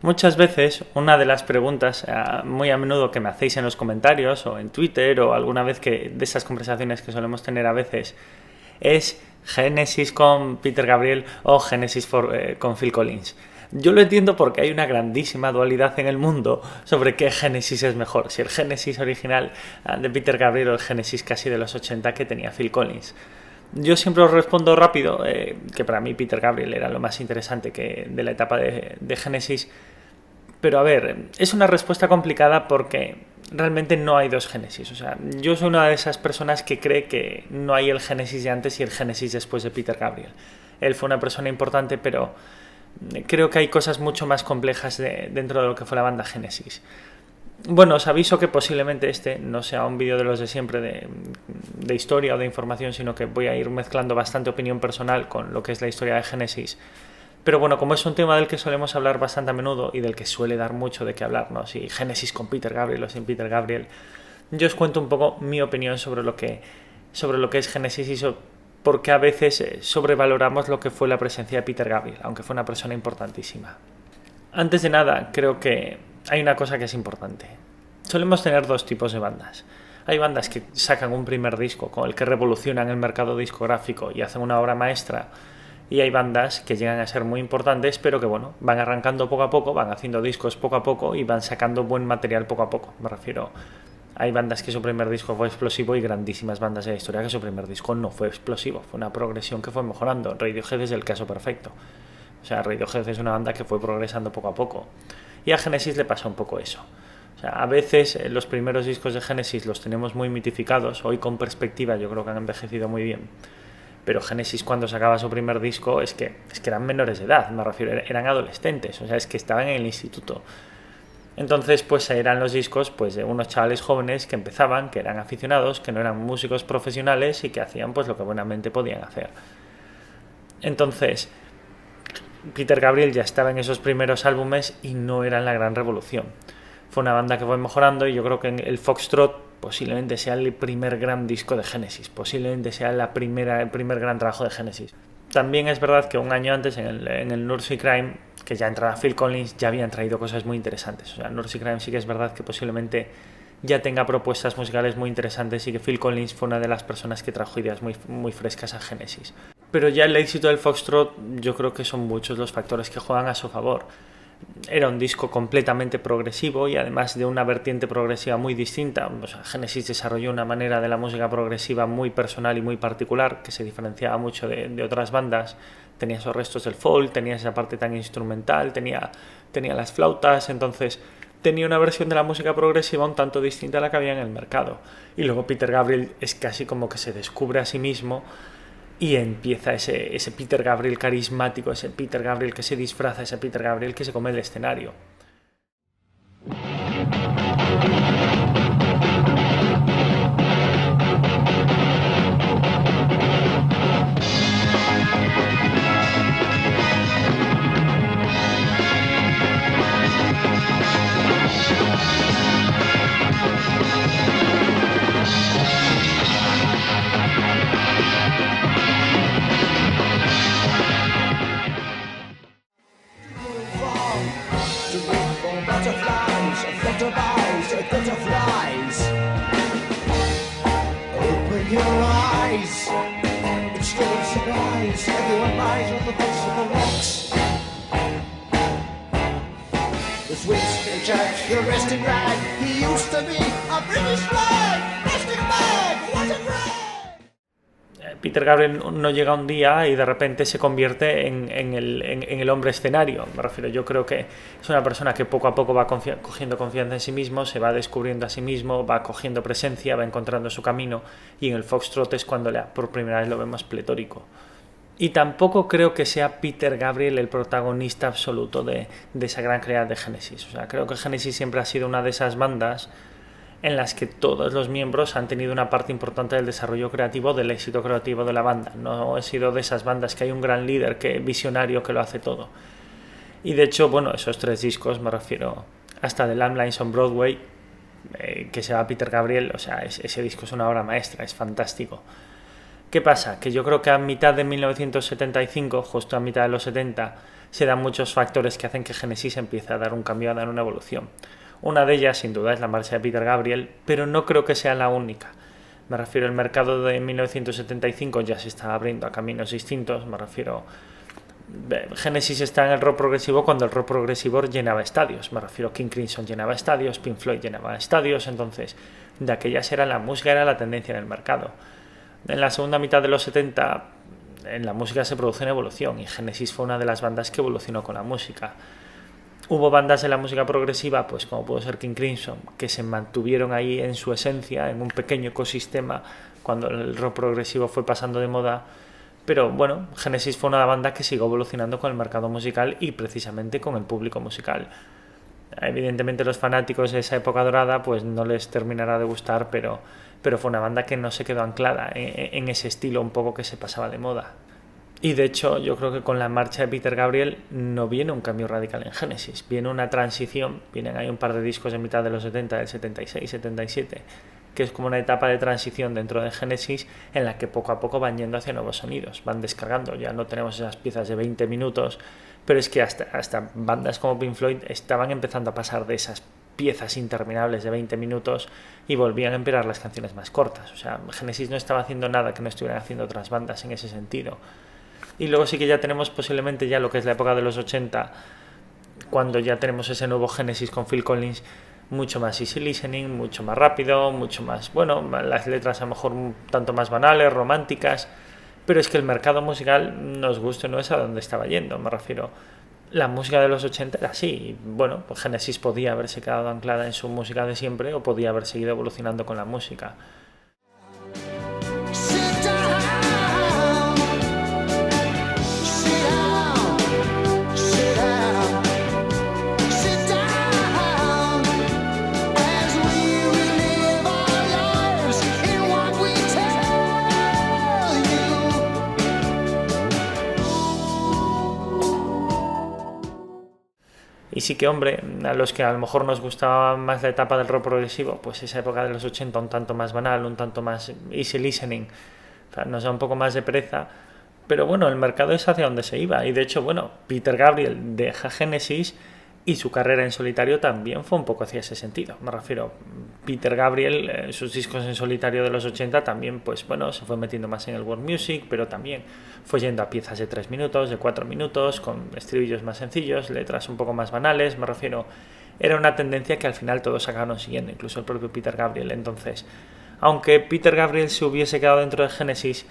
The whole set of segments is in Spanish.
Muchas veces una de las preguntas muy a menudo que me hacéis en los comentarios o en Twitter o alguna vez que de esas conversaciones que solemos tener a veces es Genesis con Peter Gabriel o Genesis con Phil Collins. Yo lo entiendo porque hay una grandísima dualidad en el mundo sobre qué Genesis es mejor, si el Genesis original de Peter Gabriel o el Genesis casi de los 80 que tenía Phil Collins. Yo siempre os respondo rápido que para mí Peter Gabriel era lo más interesante de la etapa de Genesis. Pero a ver, es una respuesta complicada porque realmente no hay dos Génesis. O sea, yo soy una de esas personas que cree que no hay el Génesis de antes y el Génesis después de Peter Gabriel. Él fue una persona importante, pero creo que hay cosas mucho más complejas dentro de lo que fue la banda Génesis. Bueno, os aviso que posiblemente este no sea un vídeo de los de siempre de historia o de información, sino que voy a ir mezclando bastante opinión personal con lo que es la historia de Génesis. Pero bueno, como es un tema del que solemos hablar bastante a menudo y del que suele dar mucho de qué hablar, ¿no? Si Genesis con Peter Gabriel o sin Peter Gabriel, yo os cuento un poco mi opinión sobre lo que es Genesis y por qué a veces sobrevaloramos lo que fue la presencia de Peter Gabriel, aunque fue una persona importantísima. Antes de nada, creo que hay una cosa que es importante. Solemos tener dos tipos de bandas. Hay bandas que sacan un primer disco con el que revolucionan el mercado discográfico y hacen una obra maestra. Y hay bandas que llegan a ser muy importantes, pero que bueno, van arrancando poco a poco, van haciendo discos poco a poco y van sacando buen material poco a poco. Me refiero, hay bandas que su primer disco fue explosivo y grandísimas bandas de la historia que su primer disco no fue explosivo. Fue una progresión que fue mejorando. Radiohead es el caso perfecto. O sea, Radiohead es una banda que fue progresando poco a poco. Y a Genesis le pasa un poco eso. O sea, a veces los primeros discos de Genesis los tenemos muy mitificados. Hoy con perspectiva yo creo que han envejecido muy bien. Pero Genesis cuando sacaba su primer disco es que eran menores de edad, me refiero, eran adolescentes, o sea, es que estaban en el instituto. Entonces, pues eran los discos pues de unos chavales jóvenes que empezaban, que eran aficionados, que no eran músicos profesionales y que hacían pues lo que buenamente podían hacer. Entonces, Peter Gabriel ya estaba en esos primeros álbumes y no eran la gran revolución. Fue una banda que fue mejorando y yo creo que en el Foxtrot posiblemente sea el primer gran disco de Genesis, posiblemente sea el primer gran trabajo de Genesis. También es verdad que un año antes en el Nursery Crime, que ya entraba Phil Collins, ya habían traído cosas muy interesantes. O sea, Nursery Crime sí que es verdad que posiblemente ya tenga propuestas musicales muy interesantes y que Phil Collins fue una de las personas que trajo ideas muy frescas a Genesis. Pero ya el éxito del Foxtrot yo creo que son muchos los factores que juegan a su favor. Era un disco completamente progresivo y además de una vertiente progresiva muy distinta. O sea, Genesis desarrolló una manera de la música progresiva muy personal y muy particular que se diferenciaba mucho de otras bandas. Tenía esos restos del folk, tenía esa parte tan instrumental, tenía las flautas, entonces tenía una versión de la música progresiva un tanto distinta a la que había en el mercado. Y luego Peter Gabriel es casi como que se descubre a sí mismo y empieza ese Peter Gabriel carismático, ese Peter Gabriel que se disfraza, ese Peter Gabriel que se come el escenario. Peter Gabriel no llega un día y de repente se convierte en el hombre escenario. Me refiero, yo creo que es una persona que poco a poco va cogiendo confianza en sí mismo, se va descubriendo a sí mismo, va cogiendo presencia, va encontrando su camino y en el Foxtrot es cuando por primera vez lo vemos pletórico. Y tampoco creo que sea Peter Gabriel el protagonista absoluto de esa gran creación de Genesis. O sea, creo que Genesis siempre ha sido una de esas bandas en las que todos los miembros han tenido una parte importante del desarrollo creativo, del éxito creativo de la banda. No he sido de esas bandas que hay un gran líder visionario que lo hace todo. Y de hecho, bueno, esos 3 discos, me refiero hasta The Lamb Lies on Broadway, que se va Peter Gabriel, o sea, ese disco es una obra maestra, es fantástico. ¿Qué pasa? Que yo creo que a mitad de 1975, justo a mitad de los 70, se dan muchos factores que hacen que Genesis empiece a dar un cambio, a dar una evolución. Una de ellas, sin duda, es la marcha de Peter Gabriel, pero no creo que sea la única. Me refiero al mercado de 1975, ya se está abriendo a caminos distintos. Me refiero, Genesis está en el rock progresivo cuando el rock progresivo llenaba estadios. Me refiero, King Crimson llenaba estadios, Pink Floyd llenaba estadios. Entonces, de aquellas era la música, era la tendencia en el mercado. En la segunda mitad de los 70, en la música se produce una evolución, y Genesis fue una de las bandas que evolucionó con la música. Hubo bandas de la música progresiva, pues como pudo ser King Crimson, que se mantuvieron ahí en su esencia, en un pequeño ecosistema, cuando el rock progresivo fue pasando de moda. Pero bueno, Genesis fue una banda que siguió evolucionando con el mercado musical y precisamente con el público musical. Evidentemente los fanáticos de esa época dorada pues no les terminará de gustar, pero fue una banda que no se quedó anclada en ese estilo un poco que se pasaba de moda. Y de hecho yo creo que con la marcha de Peter Gabriel no viene un cambio radical en Genesis, viene una transición. Vienen ahí un par de discos en mitad de los 70, del 76, 77, que es como una etapa de transición dentro de Genesis en la que poco a poco van yendo hacia nuevos sonidos, van descargando. Ya no tenemos esas piezas de 20 minutos, pero es que hasta bandas como Pink Floyd estaban empezando a pasar de esas piezas interminables de 20 minutos y volvían a empeorar las canciones más cortas. O sea, Genesis no estaba haciendo nada que no estuvieran haciendo otras bandas en ese sentido. Y luego sí que ya tenemos posiblemente ya lo que es la época de los 80, cuando ya tenemos ese nuevo Genesis con Phil Collins, mucho más easy listening, mucho más rápido, mucho más, bueno, las letras a lo mejor un tanto más banales, románticas, pero es que el mercado musical, nos guste o no, es a donde estaba yendo. Me refiero, la música de los 80 era así, y bueno, pues Genesis podía haberse quedado anclada en su música de siempre o podía haber seguido evolucionando con la música. Y sí que, hombre, a los que a lo mejor nos gustaba más la etapa del rock progresivo, pues esa época de los 80 un tanto más banal, un tanto más easy listening, o sea, nos da un poco más de pereza. Pero bueno, el mercado es hacia donde se iba. Y de hecho, bueno, Peter Gabriel deja Genesis y su carrera en solitario también fue un poco hacia ese sentido. Me refiero, Peter Gabriel, sus discos en solitario de los 80 también, pues bueno, se fue metiendo más en el world music, pero también fue yendo a piezas de 3 minutos, de 4 minutos, con estribillos más sencillos, letras un poco más banales. Me refiero, era una tendencia que al final todos acabaron siguiendo, incluso el propio Peter Gabriel. Entonces, aunque Peter Gabriel se hubiese quedado dentro de Genesis,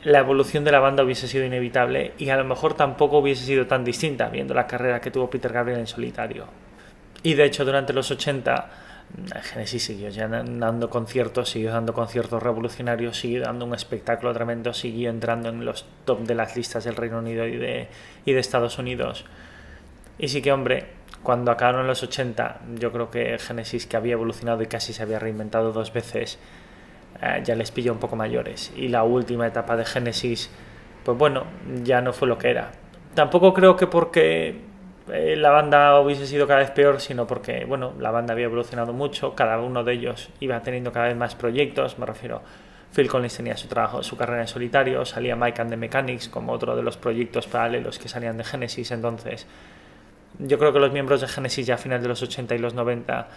la evolución de la banda hubiese sido inevitable y a lo mejor tampoco hubiese sido tan distinta viendo la carrera que tuvo Peter Gabriel en solitario. Y de hecho durante los 80 Genesis siguió ya dando conciertos, siguió dando conciertos revolucionarios, siguió dando un espectáculo tremendo, siguió entrando en los top de las listas del Reino Unido y de Estados Unidos. Y sí que, hombre, cuando acabaron los 80, yo creo que Genesis, que había evolucionado y casi se había reinventado 2 veces, ya les pilló un poco mayores. Y la última etapa de Genesis, pues bueno, ya no fue lo que era. Tampoco creo que porque la banda hubiese sido cada vez peor, sino porque, bueno, la banda había evolucionado mucho, cada uno de ellos iba teniendo cada vez más proyectos. Me refiero, Phil Collins tenía su trabajo, su carrera en solitario, salía Mike and the Mechanics como otro de los proyectos paralelos que salían de Genesis. Entonces, yo creo que los miembros de Genesis ya a final de los 80 y los 90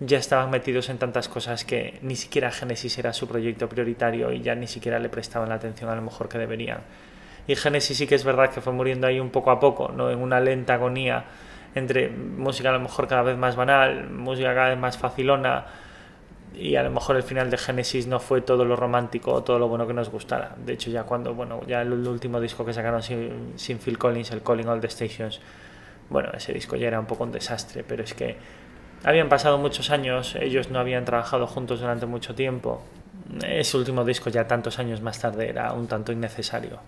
ya estaban metidos en tantas cosas que ni siquiera Genesis era su proyecto prioritario y ya ni siquiera le prestaban la atención a lo mejor que deberían. Y Genesis sí que es verdad que fue muriendo ahí un poco a poco, ¿no? En una lenta agonía entre música a lo mejor cada vez más banal, música cada vez más facilona, y a lo mejor el final de Genesis no fue todo lo romántico o todo lo bueno que nos gustara. De hecho, ya cuando, bueno, ya el último disco que sacaron sin Phil Collins, el Calling All the Stations, bueno, ese disco ya era un poco un desastre, pero es que habían pasado muchos años, ellos no habían trabajado juntos durante mucho tiempo. Ese último disco ya tantos años más tarde era un tanto innecesario.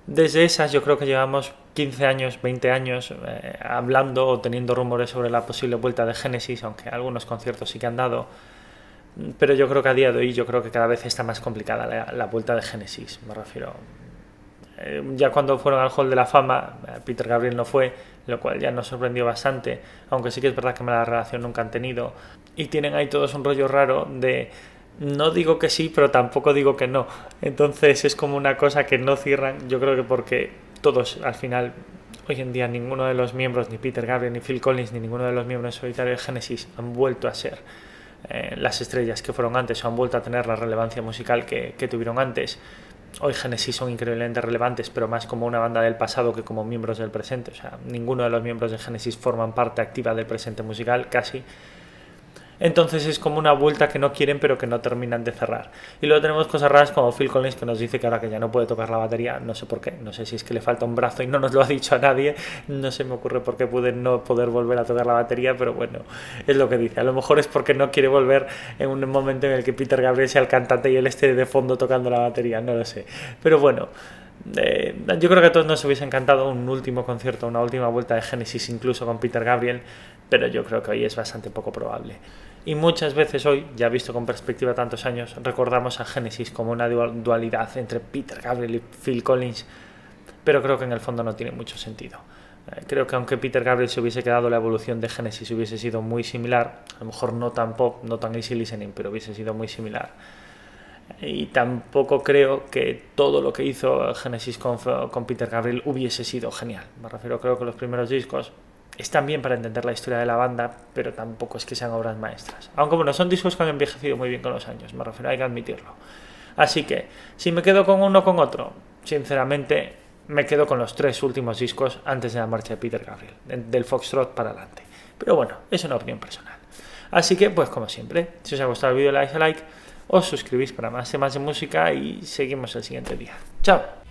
Desde esas yo creo que llevamos 15 años, 20 años hablando o teniendo rumores sobre la posible vuelta de Genesis, aunque algunos conciertos sí que han dado. pero yo creo que a día de hoy yo creo que cada vez está más complicada la vuelta de Genesis, me refiero. Ya cuando fueron al Hall de la Fama, Peter Gabriel no fue, lo cual ya nos sorprendió bastante, aunque sí que es verdad que mala relación nunca han tenido, y tienen ahí todos un rollo raro de no digo que sí, pero tampoco digo que no, entonces es como una cosa que no cierran, yo creo que porque todos al final, hoy en día ninguno de los miembros, ni Peter Gabriel, ni Phil Collins, ni ninguno de los miembros solitarios de Genesis han vuelto a ser las estrellas que fueron antes o han vuelto a tener la relevancia musical que tuvieron antes. Hoy Genesis son increíblemente relevantes, pero más como una banda del pasado que como miembros del presente. O sea, ninguno de los miembros de Genesis forman parte activa del presente musical, casi. Entonces es como una vuelta que no quieren pero que no terminan de cerrar. Y luego tenemos cosas raras como Phil Collins, que nos dice que ahora que ya no puede tocar la batería, no sé por qué, no sé si es que le falta un brazo y no nos lo ha dicho a nadie, no se me ocurre por qué puede no poder volver a tocar la batería, pero bueno, es lo que dice. A lo mejor es porque no quiere volver en un momento en el que Peter Gabriel sea el cantante y él esté de fondo tocando la batería, no lo sé. Pero bueno, yo creo que a todos nos hubiese encantado un último concierto, una última vuelta de Genesis incluso con Peter Gabriel, pero yo creo que hoy es bastante poco probable. Y muchas veces hoy, ya visto con perspectiva tantos años, recordamos a Genesis como una dualidad entre Peter Gabriel y Phil Collins, pero creo que en el fondo no tiene mucho sentido. Creo que aunque Peter Gabriel se hubiese quedado, la evolución de Genesis hubiese sido muy similar, a lo mejor no tan pop, no tan easy listening, pero hubiese sido muy similar. Y tampoco creo que todo lo que hizo Genesis con Peter Gabriel hubiese sido genial. Me refiero, creo que los primeros discos están bien para entender la historia de la banda, pero tampoco es que sean obras maestras. Aunque bueno, son discos que han envejecido muy bien con los años, me refiero, hay que admitirlo. Así que, si me quedo con uno o con otro, sinceramente me quedo con los 3 últimos discos antes de la marcha de Peter Gabriel, del Foxtrot para adelante. Pero bueno, es una opinión personal. Así que, pues como siempre, si os ha gustado el vídeo, le dais a like, os suscribís para más temas de música y seguimos el siguiente día. ¡Chao!